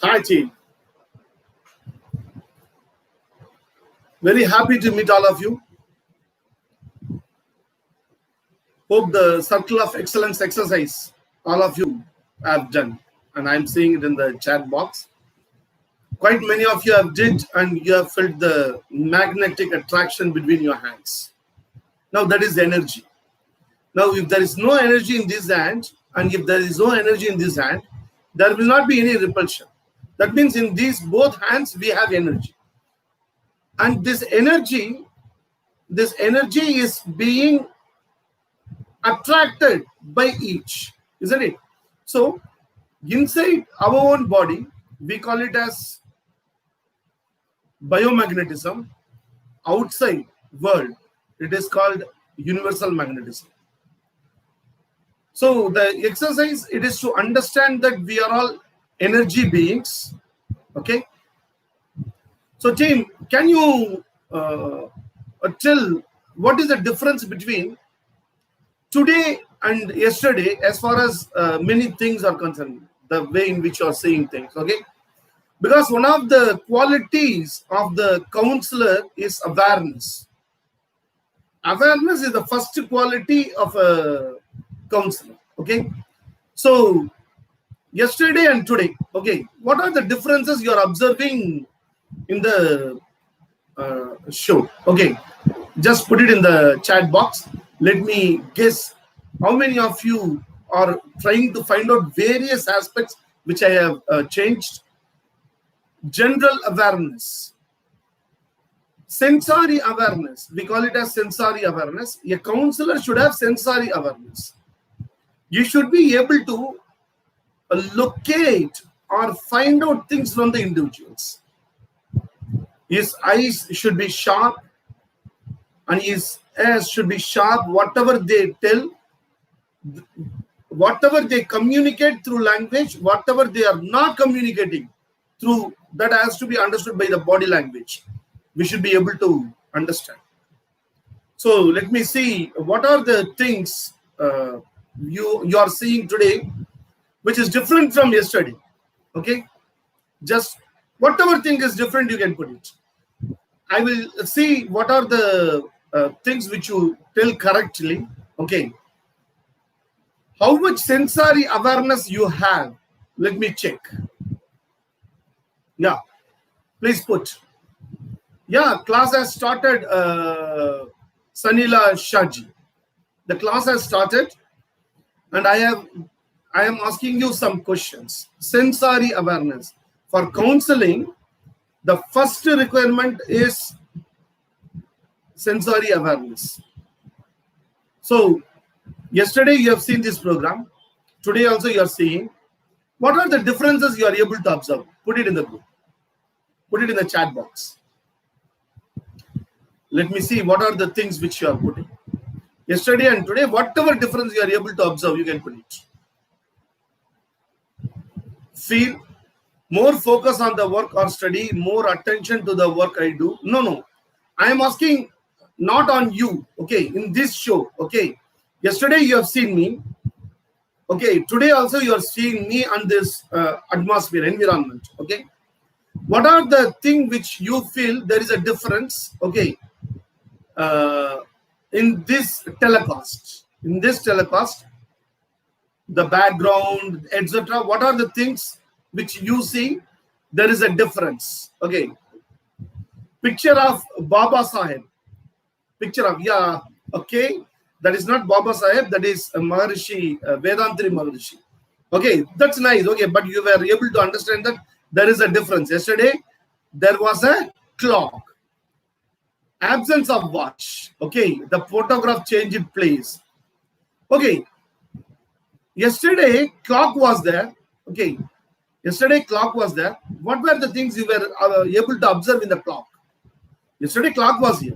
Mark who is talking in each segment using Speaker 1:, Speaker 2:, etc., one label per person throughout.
Speaker 1: Hi team, very happy to meet all of you. Hope the Circle of Excellence exercise all of you have done, and I'm seeing it in the chat box. Quite many of you have did, and you have felt the magnetic attraction between your hands. Now that is energy. Now if there is no energy in this hand, and if there is no energy in this hand, there will not be any repulsion. That means in these both hands we have energy, and this energy is being attracted by each, isn't it? So inside our own body, we call it as biomagnetism. Outside world, it is called universal magnetism. So the exercise, it is to understand that we are all energy beings. Okay. So team, can you tell what is the difference between today and yesterday as far as many things are concerned, the way in which you are seeing things? Okay. Because one of the qualities of the counselor is awareness. Awareness is the first quality of a counselor. Okay. So yesterday and today, okay, what are the differences you are observing in the show? Okay, just put it in the chat box. Let me guess how many of you are trying to find out various aspects which I have changed. General awareness, sensory awareness, we call it as sensory awareness. A counselor should have sensory awareness. You should be able to locate or find out things from the individuals. His eyes should be sharp and his ears should be sharp. Whatever they tell, whatever they communicate through language, whatever they are not communicating through, that has to be understood by the body language. We should be able to understand. So let me see what are the things you are seeing today which is different from yesterday. Okay, just whatever thing is different, you can put it. I will see what are the things which you tell correctly. Okay, how much sensory awareness you have? Let me check. Yeah, please put. Yeah, class has started. Sanila Shaji, the class has started, and I am asking you some questions. Sensory awareness. For counseling, the first requirement is sensory awareness. So, yesterday you have seen this program. Today also you are seeing. What are the differences you are able to observe? Put it in the group. Put it in the chat box. Let me see what are the things which you are putting. Yesterday and today, whatever difference you are able to observe, you can put it. Feel more focus on the work or study, more attention to the work I do. No. I am asking not on you. Okay, in this show. Okay, yesterday you have seen me. Okay, today also you are seeing me on this atmosphere, environment. Okay, what are the things which you feel there is a difference? Okay, in this telecast, the background, etc. What are the things which you see there is a difference? Okay, picture of Baba Sahib. Picture of, yeah, okay, that is not Baba Sahib, that is Maharishi, Vedantri Maharishi. Okay, that's nice. Okay, but you were able to understand that there is a difference. Yesterday, there was a clock. Absence of watch. Okay, the photograph changed place. Okay, yesterday, clock was there. Okay, yesterday, clock was there. What were the things you were able to observe in the clock? Yesterday, clock was here.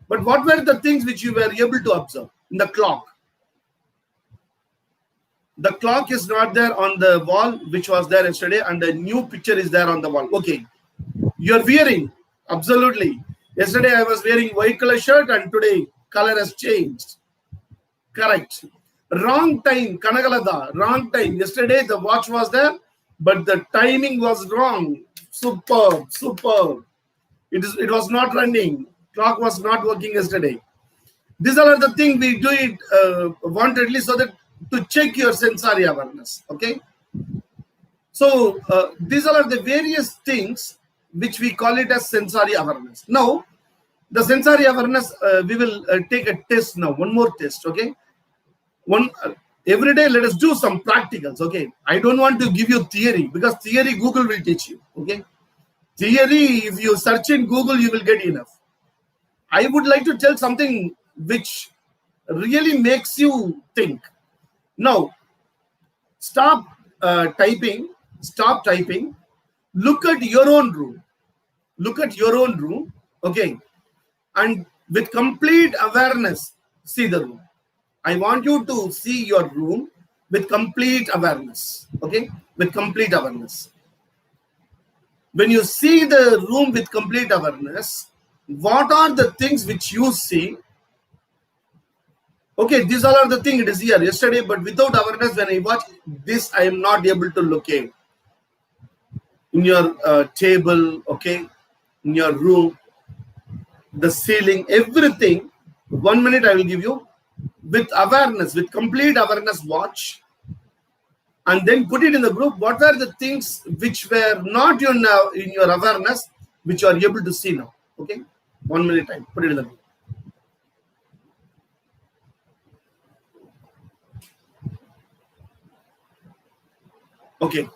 Speaker 1: But what were the things which you were able to observe in the clock? The clock is not there on the wall, which was there yesterday, and a new picture is there on the wall. Okay. You are wearing, absolutely. Yesterday I was wearing white color shirt and today color has changed. Correct. Wrong time, Kanagalada, wrong time. Yesterday the watch was there, but the timing was wrong. Superb, superb. It was not running. Clock was not working yesterday. These are the things we do it wantedly so that to check your sensory awareness. Okay. So these are the various things which we call it as sensory awareness. Now, the sensory awareness, we will take a test now. One more test. Okay. Every day, let us do some practicals. Okay. I don't want to give you theory because theory Google will teach you. Okay. Theory, if you search in Google, you will get enough. I would like to tell something which really makes you think. Now, stop typing. Stop typing. Look at your own room. Look at your own room. Okay. And with complete awareness, see the room. I want you to see your room with complete awareness. Okay. With complete awareness. When you see the room with complete awareness, what are the things which you see? Okay, these all are the things it is here yesterday, but without awareness, when I watch this, I am not able to locate. In your table, okay, in your room, the ceiling, everything. 1 minute I will give you. With awareness, with complete awareness, watch. And then put it in the group. What are the things which were not in your awareness, which you are able to see now? Okay, 1 minute time. Put it in the group. Okay.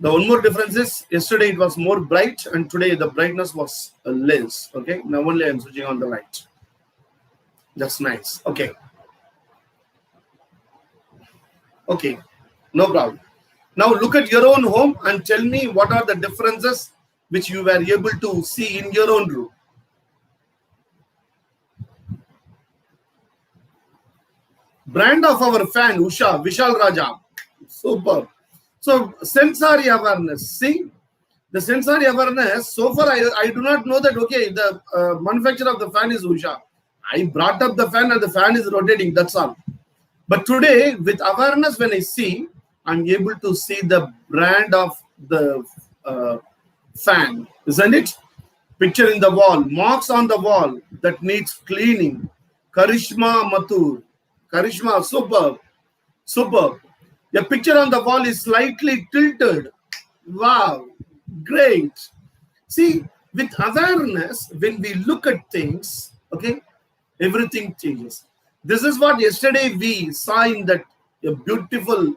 Speaker 1: The one more difference is yesterday it was more bright and today the brightness was less. Okay. Now only I am switching on the light. That's nice. Okay. Okay. No problem. Now look at your own home and tell me what are the differences which you were able to see in your own room. Brand of our fan, Usha, Vishal Raja. Super. So sensory awareness. See, the sensory awareness, so far I do not know that, okay, the manufacturer of the fan is Usha. I brought up the fan and the fan is rotating, that's all. But today, with awareness, when I see, I'm able to see the brand of the fan, isn't it? Picture in the wall, marks on the wall that needs cleaning. Karishma Mathur. Karishma, superb. Superb. The picture on the wall is slightly tilted. Wow, great. See, with awareness, when we look at things, okay, everything changes. This is what yesterday we saw in that beautiful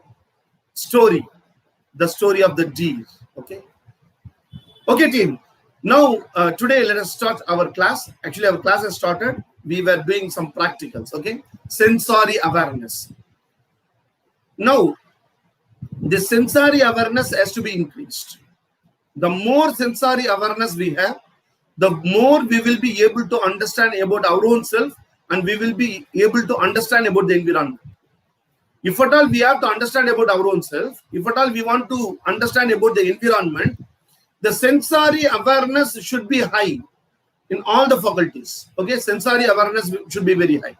Speaker 1: story, the story of the deer. Okay. Okay, team. Now, today, let us start our class. Actually, our class has started. We were doing some practicals. Okay. Sensory awareness. Now, the sensory awareness has to be increased. The more sensory awareness we have, the more we will be able to understand about our own self and we will be able to understand about the environment. If at all we have to understand about our own self, if at all we want to understand about the environment, the sensory awareness should be high in all the faculties. Okay, sensory awareness should be very high.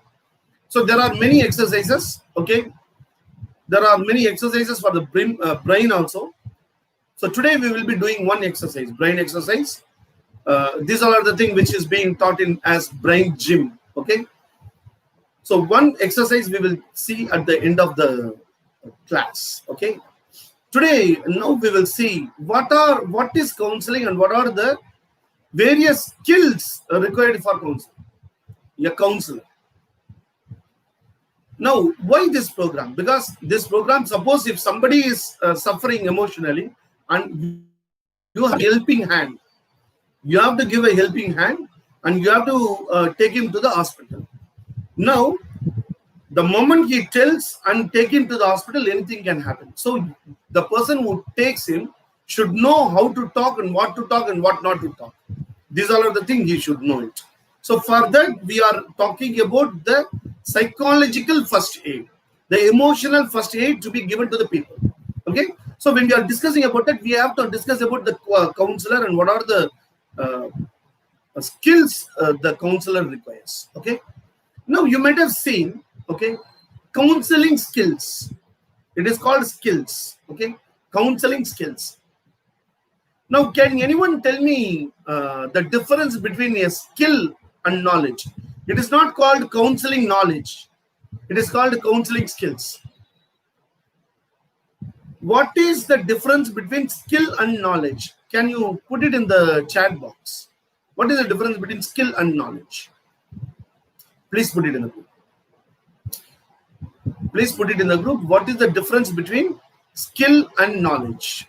Speaker 1: So there are many exercises. Okay, there are many exercises for the brain also. So today we will be doing one exercise, brain exercise. These are the things which is being taught in as brain gym. Okay. So one exercise we will see at the end of the class. Okay. Today, now we will see what is counseling and what are the various skills required for counseling. A counselor. Now, why this program? Because this program, suppose if somebody is suffering emotionally and you have a helping hand, you have to give a helping hand and you have to take him to the hospital. Now, the moment he tells and take him to the hospital, anything can happen. So, the person who takes him should know how to talk and what not to talk. These are the things he should know it. So, for that, we are talking about the psychological first aid, the emotional first aid to be given to the people. Okay. So, when we are discussing about that, we have to discuss about the counselor and what are the skills the counselor requires. Okay. Now, you might have seen, okay, counseling skills. It is called skills. Okay. counseling skills. Now, can anyone tell me the difference between a skill and knowledge? It is not called counseling knowledge. It is called counseling skills. What is the difference between skill and knowledge? Can you put it in the chat box? What is the difference between skill and knowledge? Please put it in the group. Please put it in the group. What is the difference between skill and knowledge?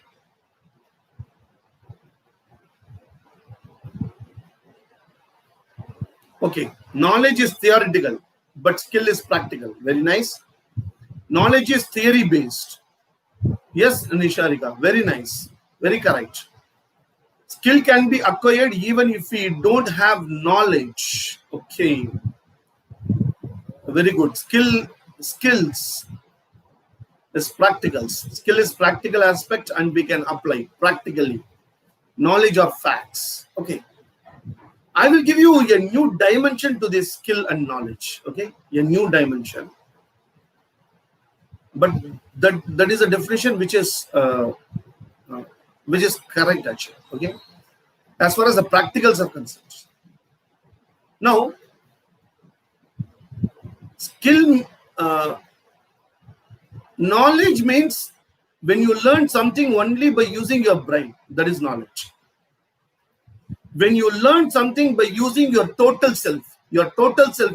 Speaker 1: Okay, knowledge is theoretical, but skill is practical. Very nice. Knowledge is theory based. Yes, Nisharika, very nice. Very correct. Skill can be acquired even if we don't have knowledge. Okay. Very good. Skills is practical. Skill is practical aspect and we can apply practically. Knowledge or facts. Okay. I will give you a new dimension to this skill and knowledge. Okay. A new dimension. But that is a definition which is correct actually. Okay. As far as the practicals are concerned. Now, skill knowledge means when you learn something only by using your brain, that is knowledge. When you learn something by using your total self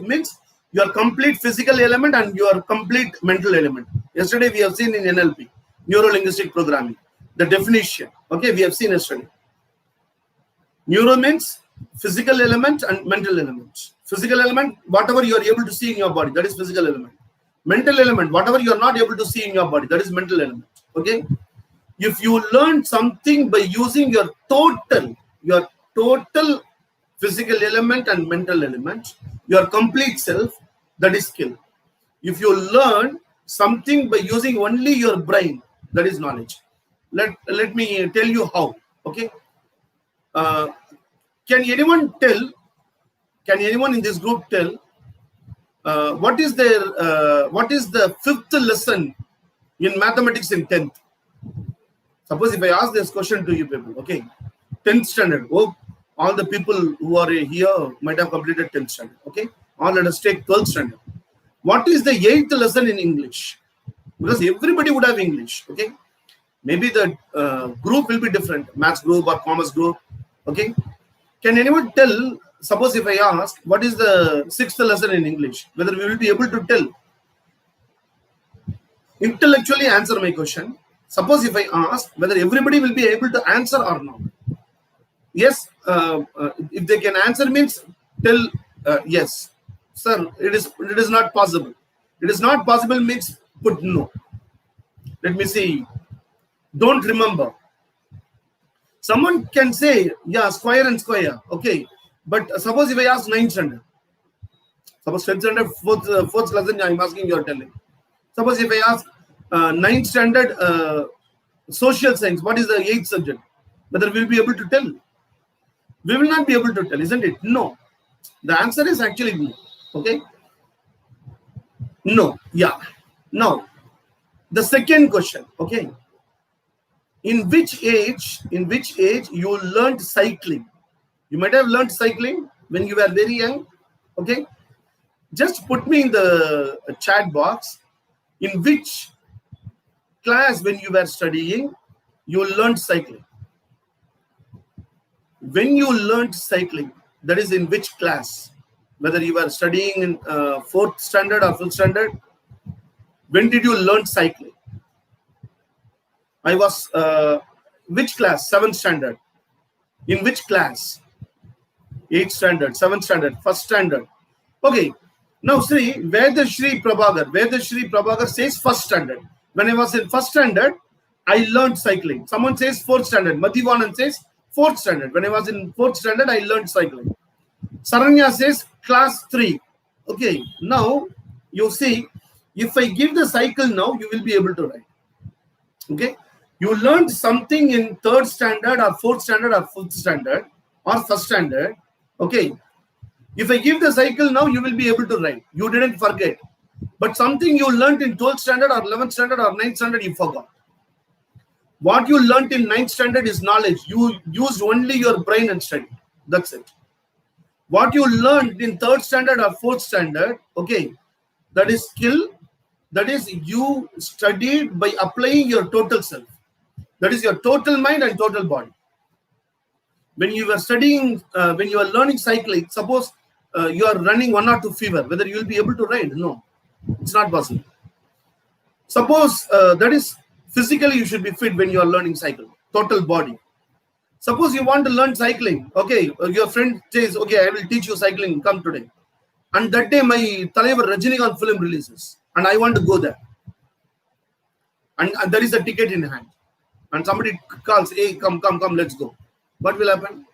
Speaker 1: means your complete physical element and your complete mental element. Yesterday we have seen in NLP, neuro-linguistic programming, the definition. Okay, we have seen yesterday. Neuro means physical element and mental element. Physical element, whatever you are able to see in your body, that is physical element. Mental element, whatever you are not able to see in your body, that is mental element. Okay. If you learn something by using your total physical element and mental element, your complete self, that is skill. If you learn something by using only your brain, that is knowledge. Let me tell you how. Okay. Can anyone in this group tell what is the fifth lesson in mathematics in 10th? Suppose if I ask this question to you people, okay, 10th standard. Oh, all the people who are here might have completed 10th standard. Okay, or let us take 12th standard. What is the 8th lesson in English? Because everybody would have English. Okay, maybe the group will be different, maths group or commerce group. Okay, can anyone tell? Suppose if I ask, what is the 6th lesson in English? Whether we will be able to tell. Intellectually answer my question. Suppose if I ask whether everybody will be able to answer or not. Yes, if they can answer means tell yes. Sir, it is not possible. It is not possible means put no. Let me see. Don't remember. Someone can say, yeah, square and square. Okay. But suppose if I ask 9th standard. Suppose 10th standard, 4th lesson, I am asking, you are telling. Suppose if I ask 9th standard social science, what is the 8th subject? Whether we will be able to tell. We will not be able to tell, isn't it? No. The answer is actually no. Okay. No. Yeah. Now, the second question. Okay. In which age you learned cycling? You might have learned cycling when you were very young. Okay. Just put me in the chat box. In which class when you were studying, you learned cycling? When you learned cycling, that is in which class? Whether you were studying in 4th standard or 5th standard, when did you learn cycling? I was, which class? 7th standard. In which class? 8th standard, 7th standard, 1st standard. Okay. Now see, Vedashri Prabhakar says 1st standard. When I was in 1st standard, I learned cycling. Someone says 4th standard. Madhivanan says 4th standard. When I was in 4th standard, I learned cycling. Saranya says class 3. Okay. Now, you see, if I give the cycle now, you will be able to write. Okay. You learned something in 3rd standard or 4th standard or 5th standard or 1st standard. Okay. If I give the cycle now, you will be able to write. You didn't forget. But something you learned in 12th standard or 11th standard or 9th standard, you forgot. What you learnt in 9th standard is knowledge. You used only your brain and studied. That's it. What you learned in 3rd standard or 4th standard, okay, that is skill. That is you studied by applying your total self. That is your total mind and total body. When you were studying, when you are learning cycling, suppose you are running 1 or 2 fever, whether you will be able to ride? No, it's not possible. Suppose that is physically you should be fit when you are learning cycle, total body. Suppose you want to learn cycling, okay, your friend says, okay, I will teach you cycling, come today. And that day my Talaivar Rajinikanth film releases and I want to go there. And there is a ticket in hand. And somebody calls, hey, come, let's go. What will happen?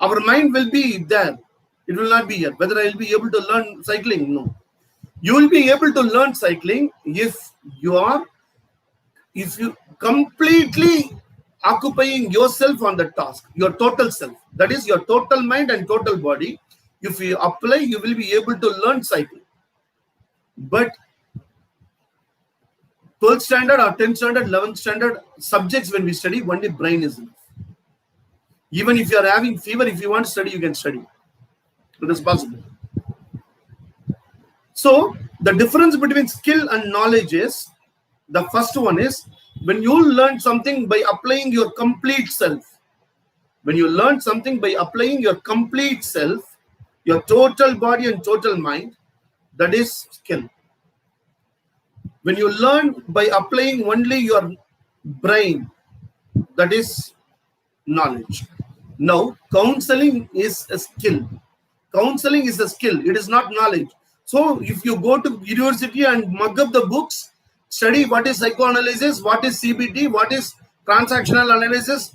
Speaker 1: Our mind will be there. It will not be here. Whether I will be able to learn cycling? No. You will be able to learn cycling if you completely occupying yourself on the task, your total self. That is your total mind and total body. If you apply, you will be able to learn cycling. But 12th standard or 10th standard, 11th standard subjects when we study, only brain is enough. Even if you are having fever, if you want to study, you can study. It is possible. So the difference between skill and knowledge is, the first one is when you learn something by applying your complete self. When you learn something by applying your complete self, your total body and total mind, that is skill. When you learn by applying only your brain, that is knowledge. Now, counseling is a skill. Counseling is a skill. It is not knowledge. So, if you go to university and mug up the books, study what is psychoanalysis, what is CBT, what is transactional analysis,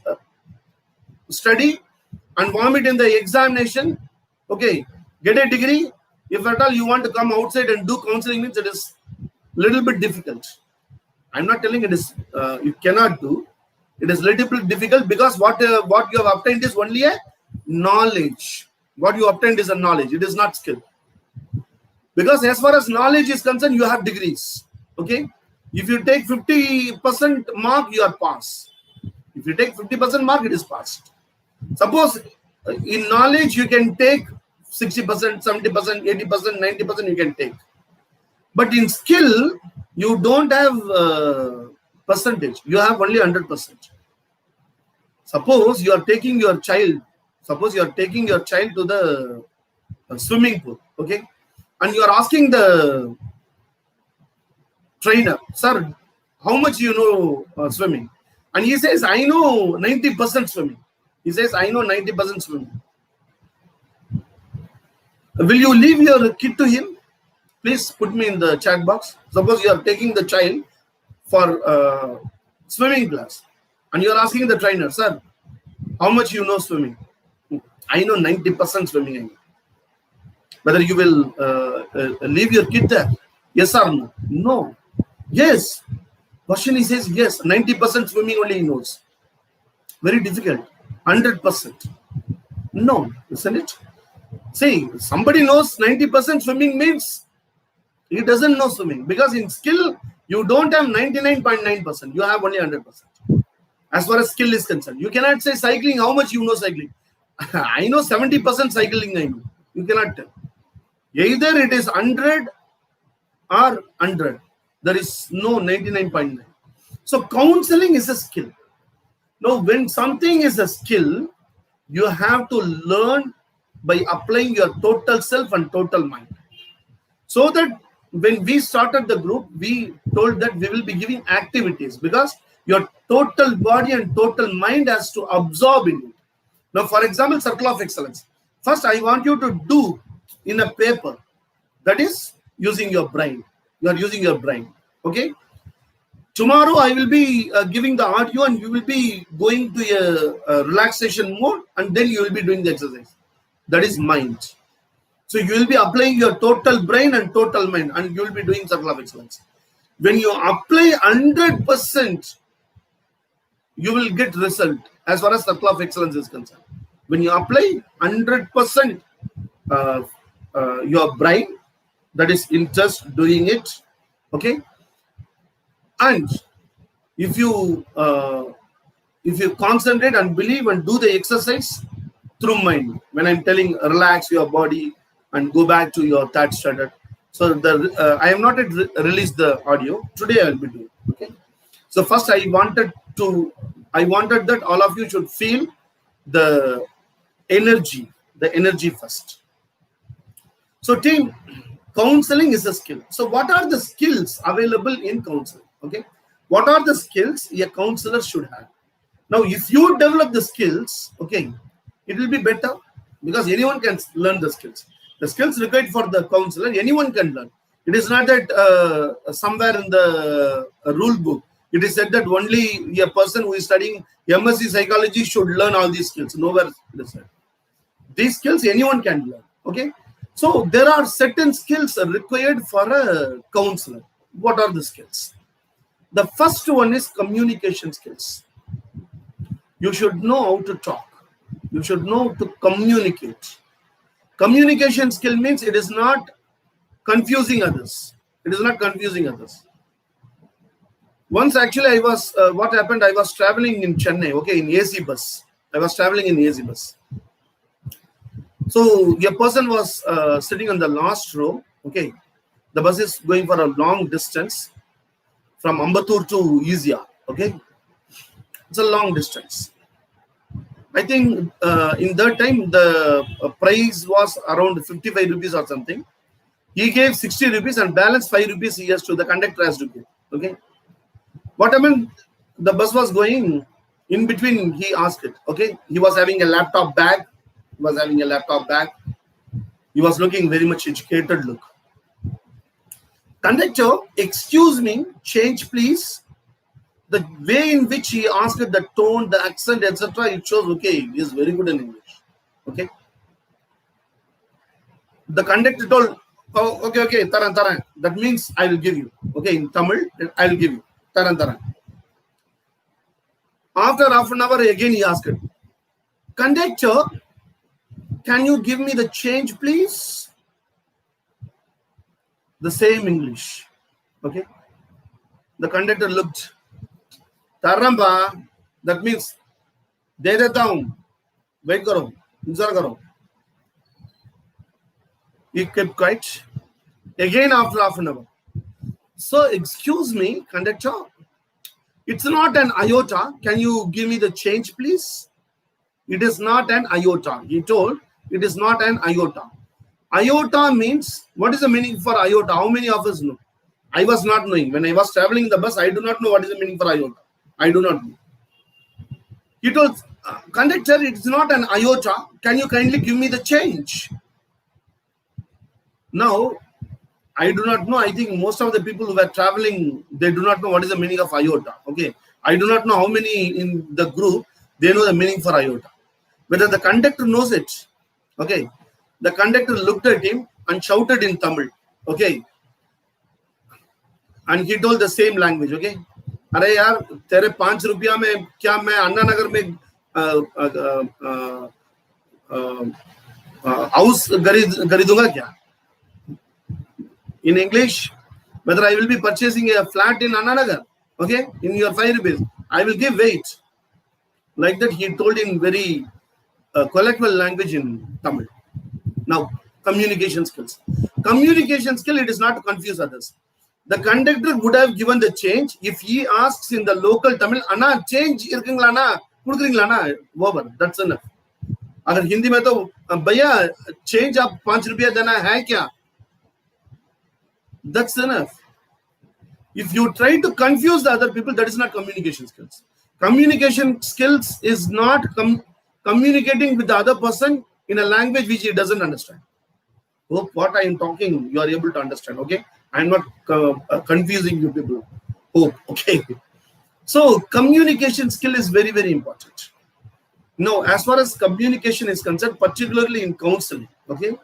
Speaker 1: study and vomit in the examination, okay, get a degree. If at all you want to come outside and do counseling, means it is little bit difficult. I'm not telling it is you cannot do. It is little bit difficult because what you have obtained is only a knowledge. What you obtained is a knowledge. It is not skill. Because as far as knowledge is concerned, you have degrees. Okay. If you take 50% mark, you are passed. If you take 50% mark, it is passed. Suppose in knowledge you can take 60%, 70%, 80%, 90% you can take. But in skill, you don't have percentage. You have only 100%. Suppose you are taking your child. Suppose you are taking your child to the swimming pool. Okay, and you are asking the trainer, sir, how much you know swimming? And he says, I know 90% swimming. He says, I know 90% swimming. Will you leave your kid to him? Please put me in the chat box. Suppose you are taking the child for swimming class and you are asking the trainer, sir, how much you know swimming? I know 90% swimming. I know. Whether you will leave your kid there? Yes or no? No. Yes. Question, he says, yes, 90% swimming only he knows. Very difficult. 100%. No, isn't it? See, somebody knows 90% swimming means he doesn't know swimming. Because in skill, you don't have 99.9%. You have only 100%. As far as skill is concerned. You cannot say cycling, how much you know cycling. I know 70% cycling I know. You cannot tell. Either it is 100 or 100. There is no 99.9. So counseling is a skill. Now, when something is a skill, you have to learn by applying your total self and total mind. So that when we started the group, we told that we will be giving activities because your total body and total mind has to absorb in it. Now, for example, circle of excellence. First, I want you to do in a paper. That is using your brain. You are using your brain. Okay. Tomorrow, I will be giving the audio and you will be going to a relaxation mode and then you will be doing the exercise. That is mind. So you will be applying your total brain and total mind and you will be doing circle of excellence. When you apply 100%, you will get result as far as circle of excellence is concerned. When you apply 100% your brain, that is in just doing it, okay? And if you if you concentrate and believe and do the exercise through mind, when I'm telling relax your body and go back to your third standard. So I have not yet released the audio. Today I will be doing. Okay. So first I wanted that all of you should feel the energy first. So team, counseling is a skill. So what are the skills available in counseling? Okay. What are the skills a counselor should have? Now, if you develop the skills, okay, it will be better because anyone can learn the skills. The skills required for the counselor, anyone can learn. It is not that somewhere in the rule book, it is said that only a person who is studying MSc psychology should learn all these skills. Nowhere it is said. These skills anyone can learn. Okay. So there are certain skills required for a counselor. What are the skills? The first one is communication skills. You should know how to talk. You should know how to communicate. Communication skill means it is not confusing others. It is not confusing others. Once actually what happened, I was traveling in Chennai, okay, in AC bus. I was traveling in AC bus. So a person was sitting on the last row, okay. The bus is going for a long distance from Ambattur to Izia, okay. It's a long distance. I think in that time the price was around 55 rupees or something. He gave 60 rupees and balance 5 rupees he has to the conductor has to give. Okay. What happened? The bus was going in between. He asked it. Okay. He was having a laptop bag. He was looking very much educated look. Conductor, excuse me, change please. The way in which he asked it, the tone, the accent, etc., it shows, okay, he is very good in English. Okay. The conductor told, oh, okay, taran. That means I will give you. Okay, in Tamil, I will give you. Taran. After half an hour, again he asked it, conductor, can you give me the change, please? The same English. Okay. The conductor looked. Taramba, that means de deta hu, wait karo, intezar karo. He kept quiet. Again after half an hour. So excuse me, conductor, it's not an iota. Can you give me the change, please? It is not an iota. He told it is not an iota. Iota means, what is the meaning for iota? How many of us know? I was not knowing. When I was traveling in the bus, I do not know what is the meaning for iota. I do not know. He told, conductor, it is not an iota. Can you kindly give me the change? Now, I do not know. I think most of the people who were traveling, they do not know what is the meaning of iota. Okay. I do not know how many in the group, they know the meaning for iota. Whether the conductor knows it. Okay. The conductor looked at him and shouted in Tamil. Okay. And he told the same language. Okay. अरे यार तेरे 5 रुपया में क्या मैं अन्ना नगर में house खरीदूंगा क्या? In English, whether I will be purchasing a flat in Anna Nagar, okay, in your 5 rupees, I will give weight. Like that, he told in very colloquial language in Tamil. Now, communication skills. Communication skill, it is not to confuse others. The conductor would have given the change if he asks in the local Tamil, Anna, change irukingla na, kudukringla na, over. That's enough. अगर हिंदी में तो भैया change आप 5 रुपया देना है क्या? That's enough. If you try to confuse the other people, that is not communication skills. Communication skills is not communicating with the other person in a language which he doesn't understand. Hope what I am talking, you are able to understand. Okay. I am not confusing you people. Hope. Okay. So communication skill is very, very important. Now, as far as communication is concerned, particularly in counseling, okay,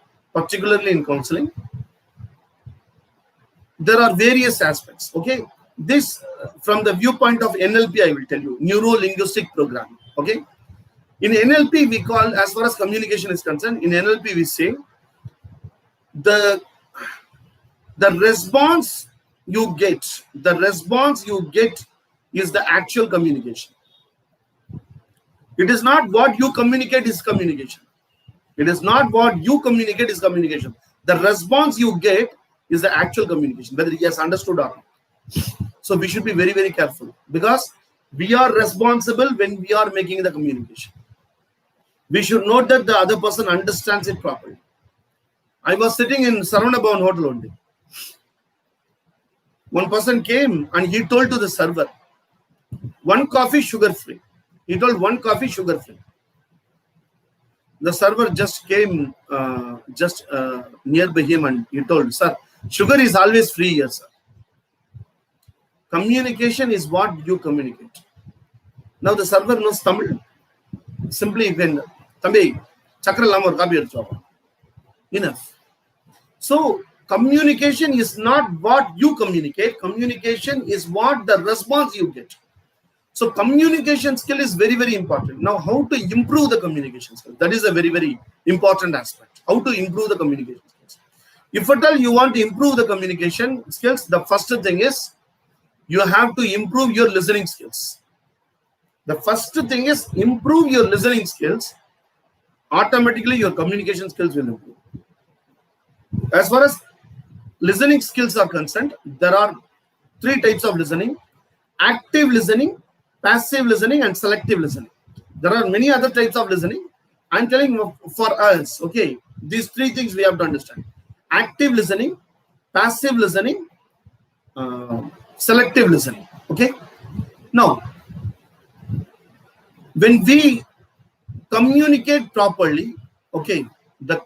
Speaker 1: there are various aspects. Okay, this from the viewpoint of NLP, I will tell you, neuro-linguistic programming. Okay, in NLP we call, as far as communication is concerned, in NLP we say the response you get is the actual communication. It is not what you communicate is communication. It is not what you communicate is communication. The response you get is the actual communication, whether he has understood or not. So we should be very, very careful, because we are responsible when we are making the communication. We should note that the other person understands it properly. I was sitting in Saravana Hotel one day. One person came and he told to the server, one coffee sugar free. He told one coffee sugar free. The server just came nearby him and he told, sir, sugar is always free here, sir. Communication is what you communicate. Now the server knows Tamil. Simply you can, Tambi, chakra lamor kabi enough. So communication is not what you communicate. Communication is what the response you get. So communication skill is very, very important. Now, how to improve the communication skill? That is a very, very important aspect. How to improve the communication skills? If at all you want to improve the communication skills, the first thing is you have to improve your listening skills. The first thing is improve your listening skills. Automatically, your communication skills will improve. As far as listening skills are concerned, there are 3 types of listening: active listening, passive listening, and selective listening. There are many other types of listening. I'm telling you for us, okay, these 3 things we have to understand: active listening, passive listening, selective listening. Okay. Now, when we communicate properly, okay, the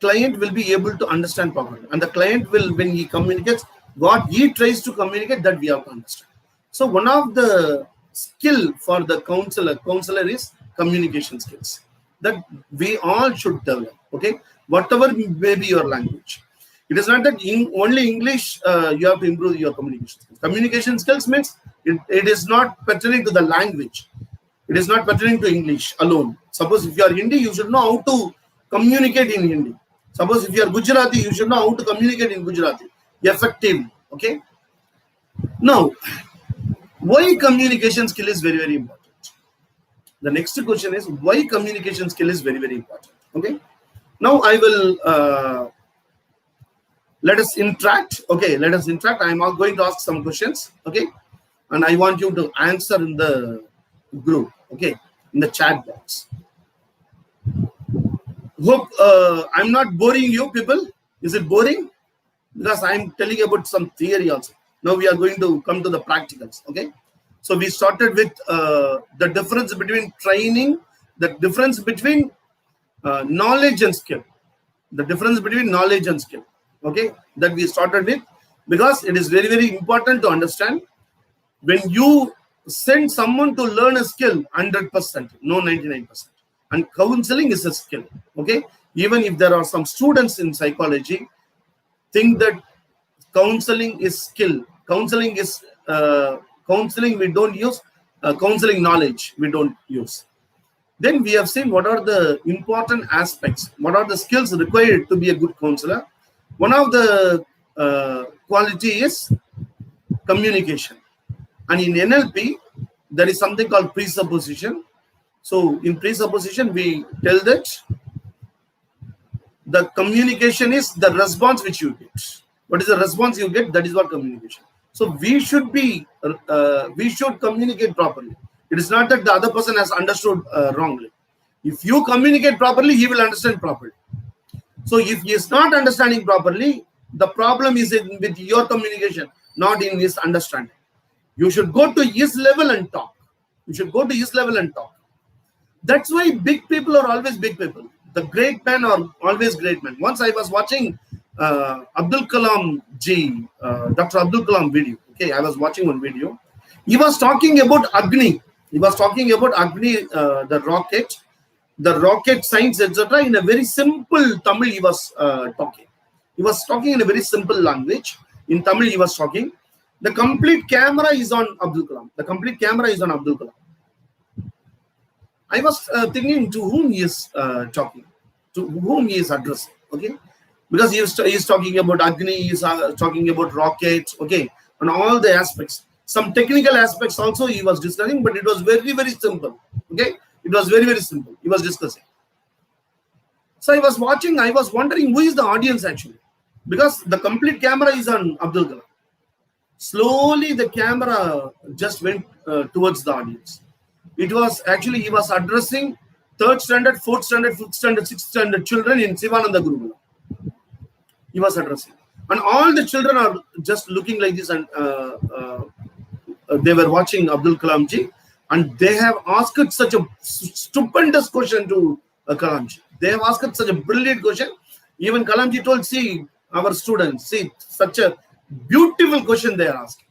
Speaker 1: client will be able to understand properly, and the client will, when he communicates, what he tries to communicate, that we have to understand. So one of the skill for the counselor is communication skills that we all should develop. Okay, whatever may be your language. It is not that only English you have to improve your communication skills. Communication skills means it is not pertaining to the language. It is not pertaining to English alone. Suppose if you are Hindi, you should know how to communicate in Hindi. Suppose if you are Gujarati, you should know how to communicate in Gujarati effectively. Okay. Now, why communication skill is very, very important? The next question is why communication skill is very, very important. Okay. Now I will let us interact. Okay, let us interact. I am going to ask some questions. Okay, and I want you to answer in the group. Okay, in the chat box. Hope I'm not boring you people. Is it boring? Because I'm telling about some theory also. Now we are going to come to the practicals. Okay, so we started with the difference between training, the difference between knowledge and skill, the difference between knowledge and skill. Okay, that we started with, because it is very, very important to understand. When you send someone to learn a skill, 100%, no 99%, and counseling is a skill. Okay, even if there are some students in psychology think that counseling is skill, counseling is counseling we don't use, counseling knowledge we don't use. Then we have seen what are the important aspects, what are the skills required to be a good counselor. One of the quality is communication, and in NLP there is something called presupposition. So in presupposition we tell that the communication is the response which you get. What is the response you get? That is what communication. So we should be we should communicate properly. It is not that the other person has understood wrongly. If you communicate properly, he will understand properly. So if he is not understanding properly, the problem is with your communication, not in his understanding. You should go to his level and talk. You should go to his level and talk. That's why big people are always big people. The great men are always great men. Once I was watching Abdul Kalam ji, Dr. Abdul Kalam video. Okay, I was watching one video. He was talking about Agni. He was talking about Agni, the rocket science, etc. In a very simple Tamil he was talking. He was talking in a very simple language. In Tamil he was talking. The complete camera is on Abdul Kalam. The complete camera is on Abdul Kalam. I was thinking to whom he is talking, to whom he is addressing. Okay, because he is talking about Agni, he is talking about rockets. Okay, and all the aspects. Some technical aspects also he was discussing, but it was very, very simple. Okay, it was very, very simple. He was discussing. So I was watching, I was wondering who is the audience actually, because the complete camera is on Abdul Kalam. Slowly the camera just went towards the audience. It was actually, he was addressing 3rd standard, 4th standard, 5th standard, 6th standard children in Sivananda Gurukula. He was addressing. And all the children are just looking like this, and they were watching Abdul Kalam ji, and they have asked such a stupendous question to Kalam ji. They have asked such a brilliant question. Even Kalam ji told, see, our students, see, such a beautiful question they are asking.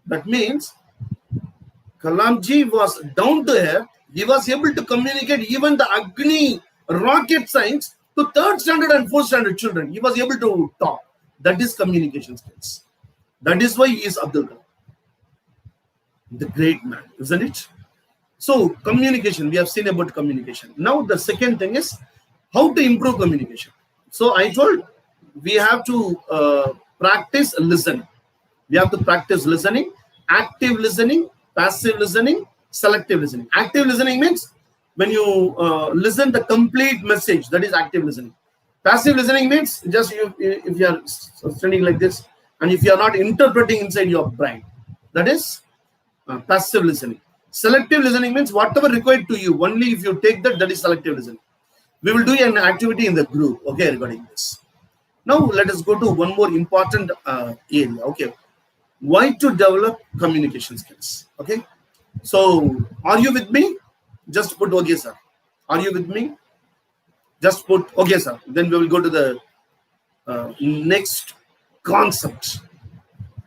Speaker 1: That means Kalam ji was down to earth. He was able to communicate even the Agni rocket science to 3rd standard and 4th standard children. He was able to talk. That is communication skills. That is why he is Abdul Kalam, the great man, isn't it? So communication, we have seen about communication. Now the second thing is how to improve communication. So I told we have to practice listening. We have to practice listening, active listening, passive listening, selective listening. Active listening means when you listen the complete message, that is active listening. Passive listening means just if you are standing like this and if you are not interpreting inside your brain, that is passive listening. Selective listening means whatever required to you, only if you take that, that is selective listening. We will do an activity in the group, okay, regarding this. Now let us go to one more important area, okay. Why to develop communication skills, okay. So are you with me? Just put okay, sir. Are you with me? Just put okay, sir. Then we will go to the next concept,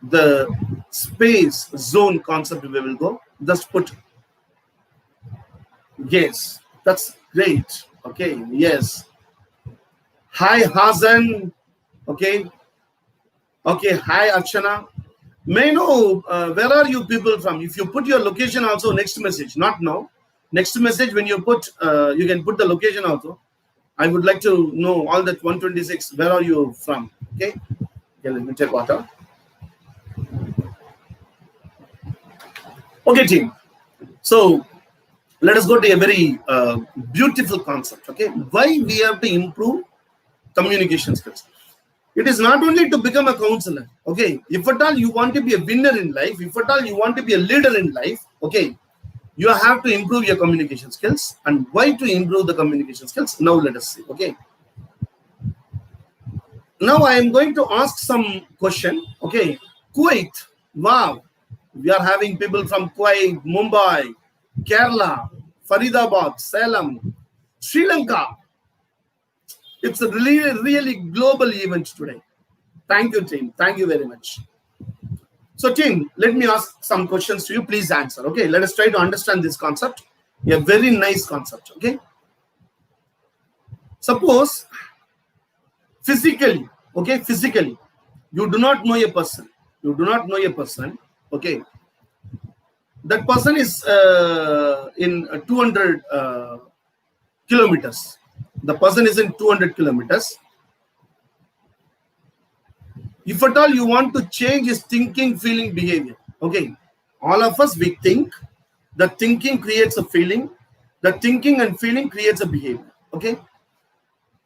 Speaker 1: the space zone concept. We will go. Just put yes. That's great. Okay. Yes. Hi, Hasan. Okay. Okay. Hi, Archana. May I know where are you people from? If you put your location also next message, not now. Next message when you put, you can put the location also. I would like to know all that 126. Where are you from? Okay. Okay, let me take water. Okay, team. So let us go to a very beautiful concept. Okay, why we have to improve communication skills. It is not only to become a counselor. Okay, if at all you want to be a winner in life, if at all you want to be a leader in life, okay, you have to improve your communication skills. And why to improve the communication skills? Now let us see. Okay. Now I am going to ask some question. Okay. Kuwait. Wow. We are having people from Kuwait, Mumbai, Kerala, Faridabad, Salem, Sri Lanka. It's a really global event today. Thank you, team. Thank you very much. So, team, let me ask some questions to you. Please answer. Okay, let us try to understand this concept. A very nice concept. Okay. Suppose physically, okay, physically, you do not know a person. You do not know a person. Okay. That person is in 200 kilometers. The person is in 200 kilometers. If at all you want to change his thinking, feeling, behavior, okay, all of us, we think. The thinking creates a feeling. The thinking and feeling creates a behavior, okay.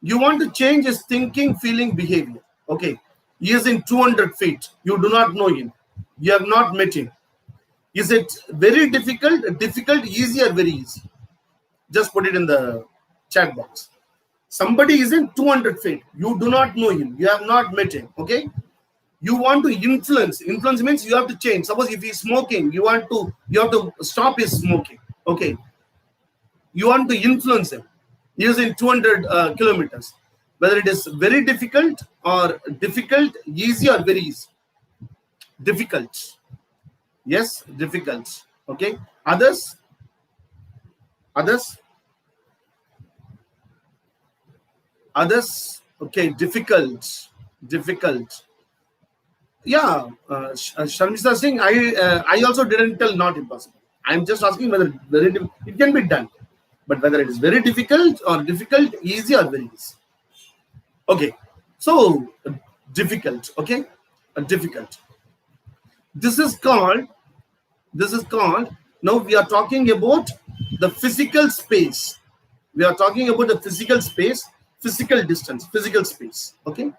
Speaker 1: You want to change his thinking, feeling, behavior, okay. He is in 200 feet. You do not know him. You have not met him. Is it very difficult, easy, or very easy? Just put it in the chat box. Somebody is in 200 feet. You do not know him. You have not met him, okay. You want to influence. Influence means you have to change. Suppose if he is smoking, you have to stop his smoking. Okay. You want to influence him. He is in 200 kilometers. Whether it is very difficult or difficult, easy or very easy. Difficult. Yes, difficult. Okay. Others? Others? Others? Okay. Difficult. Difficult. Yeah, Sharmista Singh, I also didn't tell not impossible. I'm just asking whether it can be done, but whether it is very difficult or difficult, easy or very easy. Okay, so difficult. Okay, difficult. This is called This is called, now we are talking about the physical space. We are talking about the physical space, physical distance, physical space. Okay.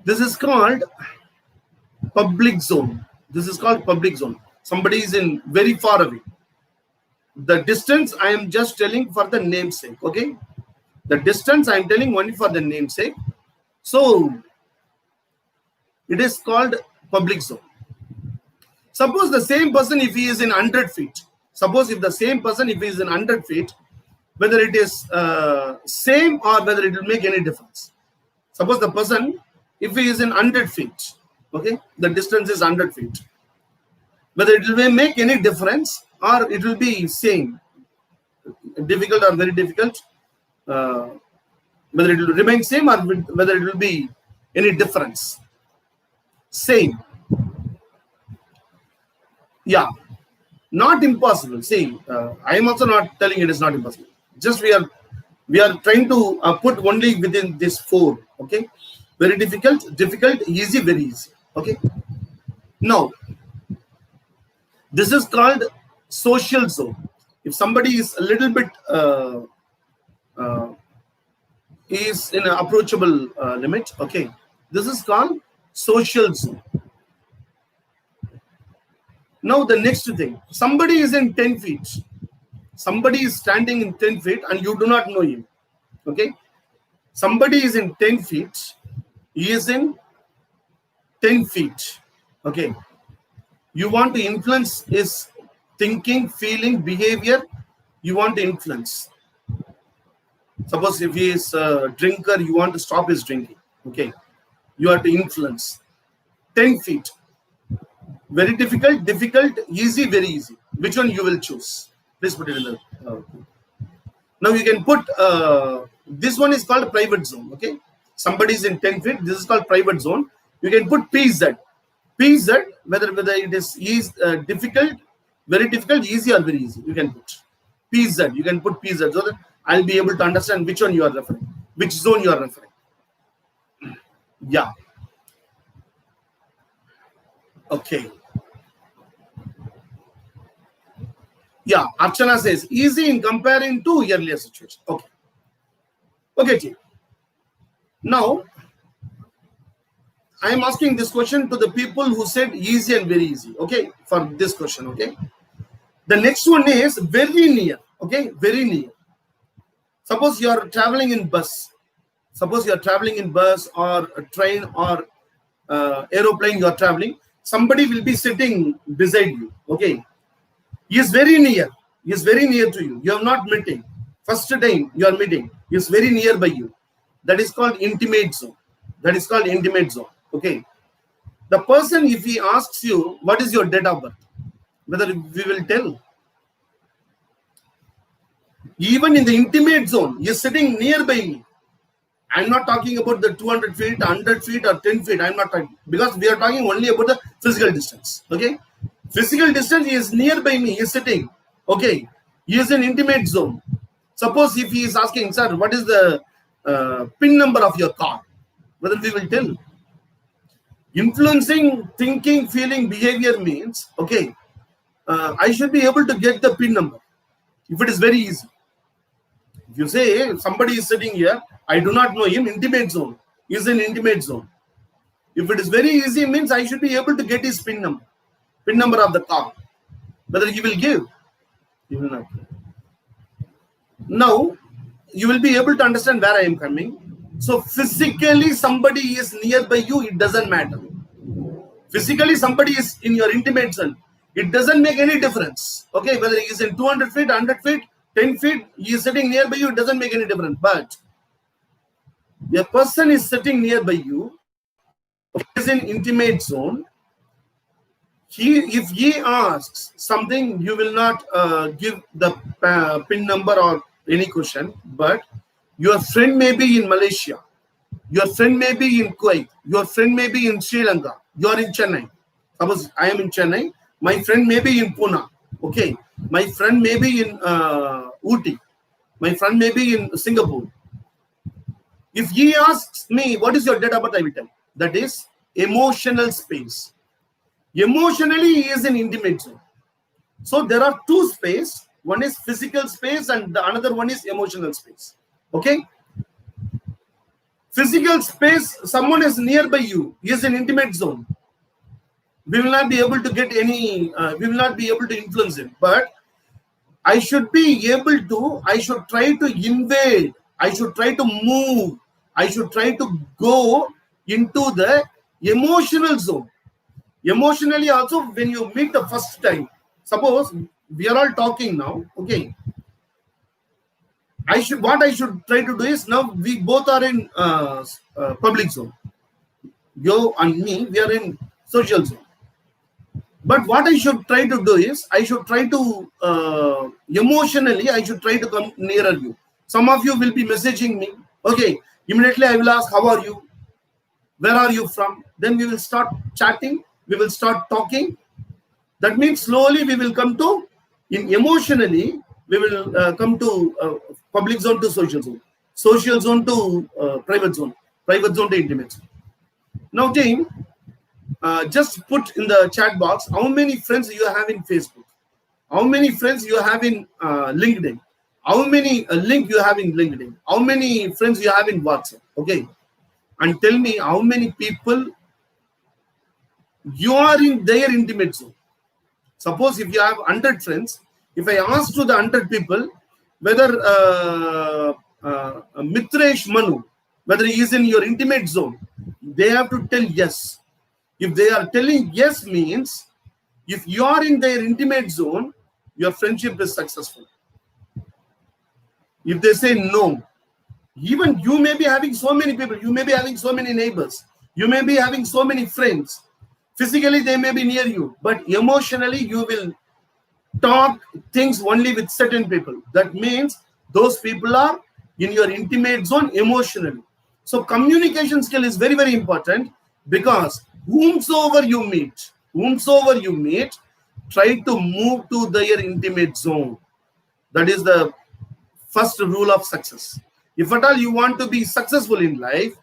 Speaker 1: This is called public zone. This is called public zone. Somebody is in very far away. The distance I am just telling for the namesake. Okay. The distance I am telling only for the namesake. So it is called public zone. Suppose the same person, if he is in 100 feet, suppose if the same person, if he is in 100 feet, whether it is same or whether it will make any difference. Suppose the person, if he is in 100 feet, okay, the distance is 100 feet, whether it will make any difference or it will be same, difficult or very difficult, whether it will remain same or whether it will be any difference. Same. Yeah, not impossible. See, I am also not telling it is not impossible. Just we are trying to put only within this 4. Okay, very difficult, easy, very easy. Okay. Now, this is called social zone. If somebody is a little bit is in an approachable limit, okay, this is called social zone. Now the next thing, somebody is in 10 feet. Somebody is standing in 10 feet and you do not know him. Okay. Somebody is in 10 feet. He is in 10 feet. Okay. You want to influence his thinking, feeling, behavior. You want to influence. Suppose if he is a drinker, you want to stop his drinking. Okay. You have to influence. 10 feet. Very difficult, easy, very easy. Which one you will choose? Please put it in the. Now you can put, this one is called private zone. Okay. Somebody is in 10 feet. This is called private zone. You can put PZ. PZ, whether it is difficult, very difficult, easy or very easy. You can put PZ. You can put PZ so that I'll be able to understand which one you are referring, which zone you are referring. Yeah. Okay. Yeah, Archana says easy in comparing to earlier situation. Okay. Okay, team. Now, I am asking this question to the people who said easy and very easy. Okay, for this question. Okay. The next one is very near. Okay, very near. Suppose you are traveling in bus. Suppose you are traveling in bus or a train or aeroplane. You are traveling. Somebody will be sitting beside you. Okay. He is very near. He is very near to you. You have not met him. First time you are meeting. He is very near by you. That is called intimate zone. That is called intimate zone. Okay. The person, if he asks you, what is your date of birth? Whether we will tell. Even in the intimate zone, he is sitting nearby me. I'm not talking about the 200 feet, 100 feet or 10 feet. I'm not talking, because we are talking only about the physical distance. Okay. Physical distance, he is nearby me, he is sitting. Okay. He is in intimate zone. Suppose if he is asking, sir, what is the PIN number of your car? Whether we will tell. Influencing thinking, feeling, behavior means, okay, I should be able to get the PIN number. If it is very easy. If you say somebody is sitting here, I do not know him, intimate zone. He is in intimate zone. If it is very easy, means I should be able to get his PIN number. PIN number of the car. Whether he will give. He will not. Now, you will be able to understand where I am coming. So, physically somebody is nearby you, it doesn't matter. Physically somebody is in your intimate zone. It doesn't make any difference. Okay, whether he is in 200 feet, 100 feet, 10 feet, he is sitting nearby you, it doesn't make any difference. But a person is sitting nearby you, is in intimate zone. If he asks something, you will not give the PIN number or any question, but your friend may be in Malaysia, your friend may be in Kuwait, your friend may be in Sri Lanka, you are in Chennai. Suppose I am in Chennai, my friend may be in Pune. Okay, my friend may be in Ooty, my friend may be in Singapore. If he asks me, what is your date of birth, I will tell. That is emotional space. Emotionally, he is in intimate zone. So there are two space. One is physical space and the another one is emotional space. Okay. Physical space, someone is nearby you. He is in intimate zone. We will not be able to get any, we will not be able to influence him. But I should be able to, I should try to invade. I should try to move. I should try to go into the emotional zone. Emotionally also, when you meet the first time, suppose we are all talking now, okay. What I should try to do is, now we both are in public zone. You and me, we are in social zone. But what I should try to do is, I should try to emotionally, I should try to come nearer you. Some of you will be messaging me. Okay, immediately I will ask, how are you? Where are you from? Then we will start chatting. We will start talking. That means slowly we will come to, emotionally, we will come to public zone to social zone to private zone to intimate zone. Now, team, just put in the chat box how many friends you have in Facebook, how many friends you have in LinkedIn, how many link you have in LinkedIn, how many friends you have in WhatsApp. Okay, and tell me how many people you are in their intimate zone. Suppose if you have 100 friends, if I ask to the 100 people whether Mitresh Manu, whether he is in your intimate zone, they have to tell yes. If they are telling yes, means if you are in their intimate zone, your friendship is successful. If they say no, even you may be having so many people, you may be having so many neighbors, you may be having so many friends. Physically, they may be near you, but emotionally, you will talk things only with certain people. That means those people are in your intimate zone emotionally. So communication skill is very, very important, because whomsoever you meet, try to move to their intimate zone. That is the first rule of success. If at all you want to be successful in life,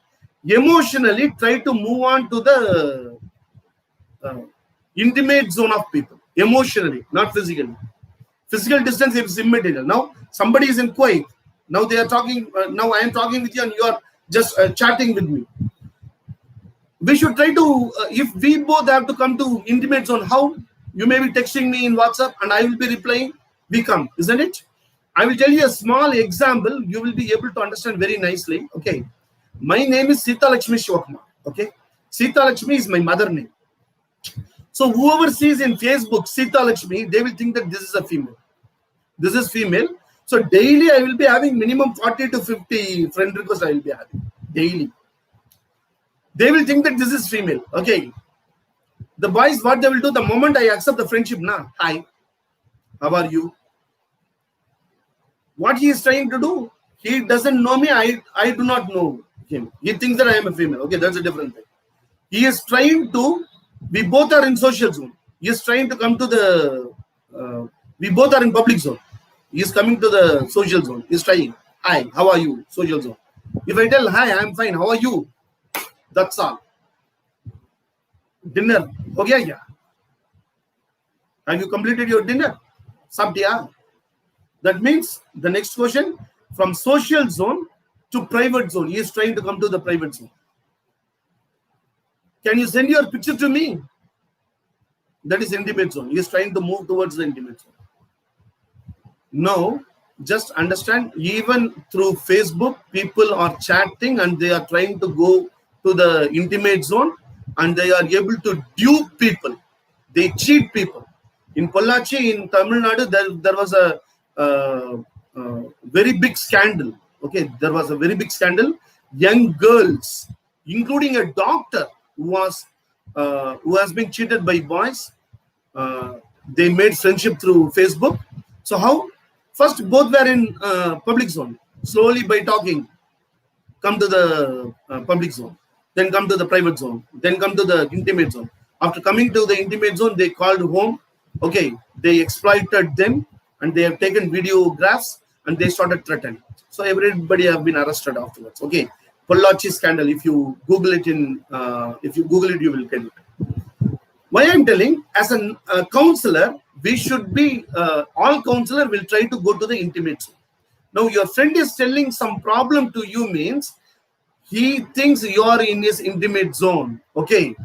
Speaker 1: emotionally try to move on to the intimate zone of people. Emotionally, not physically. Physical distance is immaterial. Now somebody is in Kuwait. Now they are talking. Now I am talking with you, and you are just chatting with me. We should try to, if we both have to come to intimate zone, how? You may be texting me in WhatsApp and I will be replying. We come, isn't it? I will tell you a small example. You will be able to understand very nicely. Okay. My name is Sita Lakshmi Shivakuma. Okay. Sita Lakshmi is my mother name. So whoever sees in Facebook Sita Lakshmi, they will think that this is a female. This is female. So daily I will be having minimum 40 to 50 friend requests I will be having daily. They will think that this is female. Okay. The boys, what they will do the moment I accept the friendship, hi, how are you? What he is trying to do, he doesn't know me, I do not know him. He thinks that I am a female. Okay, that's a different thing. He is trying to, we both are in social zone. He is trying to come to the, we both are in public zone. He is coming to the social zone. He is trying, hi, how are you? Social zone. If I tell, hi, I am fine, how are you? That's all. Dinner. Ho gaya kya? Have you completed your dinner? Sab diya. That means the next question, from social zone to private zone. He is trying to come to the private zone. Can you send your picture to me? That is intimate zone. He is trying to move towards the intimate zone. Now, just understand, even through Facebook, people are chatting and they are trying to go to the intimate zone, and they are able to dupe people. They cheat people. In Pollachi, in Tamil Nadu, there was a very big scandal. Okay, there was a very big scandal. Young girls, including a doctor who has been cheated by boys, they made friendship through Facebook. So how? First, both were in public zone. Slowly, by talking, come to the public zone. Then come to the private zone. Then come to the intimate zone. After coming to the intimate zone, they called home. Okay, they exploited them, and they have taken videographs, and they started threatening. So everybody have been arrested afterwards. Okay, Pollachi scandal. If you Google it, you will get it. Why I'm telling, as a counselor, we should be all counselor will try to go to the intimate zone. Now your friend is telling some problem to you means he thinks you are in his intimate zone. Okay,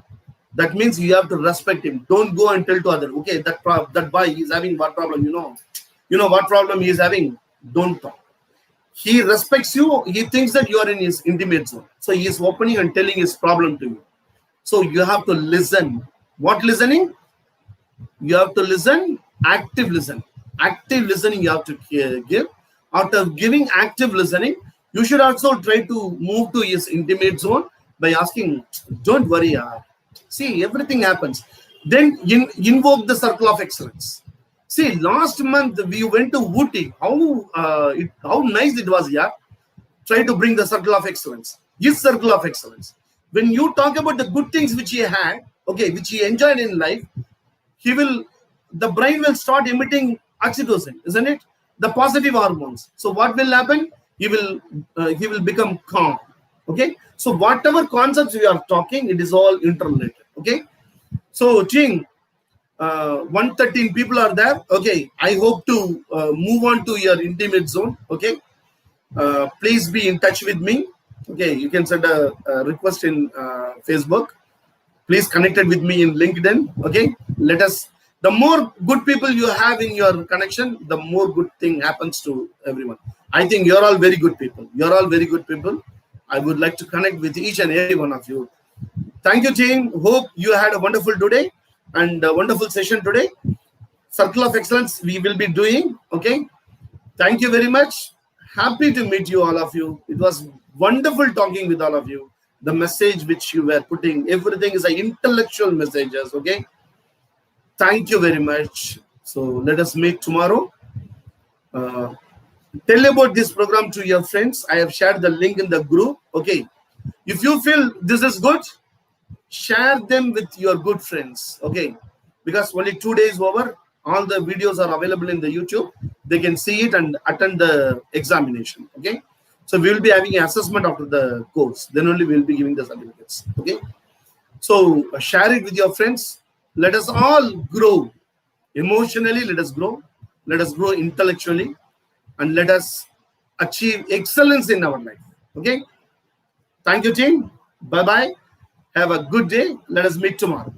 Speaker 1: that means you have to respect him. Don't go and tell to other. Okay, that boy is having what problem, you know what problem he is having. Don't talk. He respects you. He thinks that you are in his intimate zone, so he is opening and telling his problem to you. So you have to listen. What listening? You have to listen. Active listening. Active listening you have to give. After giving active listening, you should also try to move to his intimate zone by asking, don't worry, see, everything happens. Then invoke the circle of excellence. See, last month we went to Ooty. How nice it was, yeah. Try to bring the circle of excellence. His circle of excellence. When you talk about the good things which he had, okay, which he enjoyed in life, the brain will start emitting oxytocin, isn't it? The positive hormones. So what will happen? He will become calm. Okay. So whatever concepts we are talking, it is all interrelated. Okay. So Ching, 113 people are there. Okay. I hope to move on to your intimate zone. Okay. Please be in touch with me. Okay. You can send a request in Facebook. Please connect with me in LinkedIn. Okay. The more good people you have in your connection, the more good thing happens to everyone. I think you're all very good people. You're all very good people. I would like to connect with each and every one of you. Thank you, team. Hope you had a wonderful today and a wonderful session today. Circle of Excellence we will be doing. Okay. Thank you very much. Happy to meet you, all of you. It was wonderful talking with all of you. The message which you were putting, everything is an intellectual messages. Okay. Thank you very much. So let us meet tomorrow. Tell about this program to your friends. I have shared the link in the group. Okay. If you feel this is good, share them with your good friends. Okay. Because only 2 days over, all the videos are available in the YouTube. They can see it and attend the examination. Okay. So we will be having an assessment after the course. Then only we will be giving the certificates. Okay. So share it with your friends. Let us all grow emotionally. Let us grow. Let us grow intellectually, and let us achieve excellence in our life. Okay. Thank you, team. Bye bye. Have a good day. Let us meet tomorrow.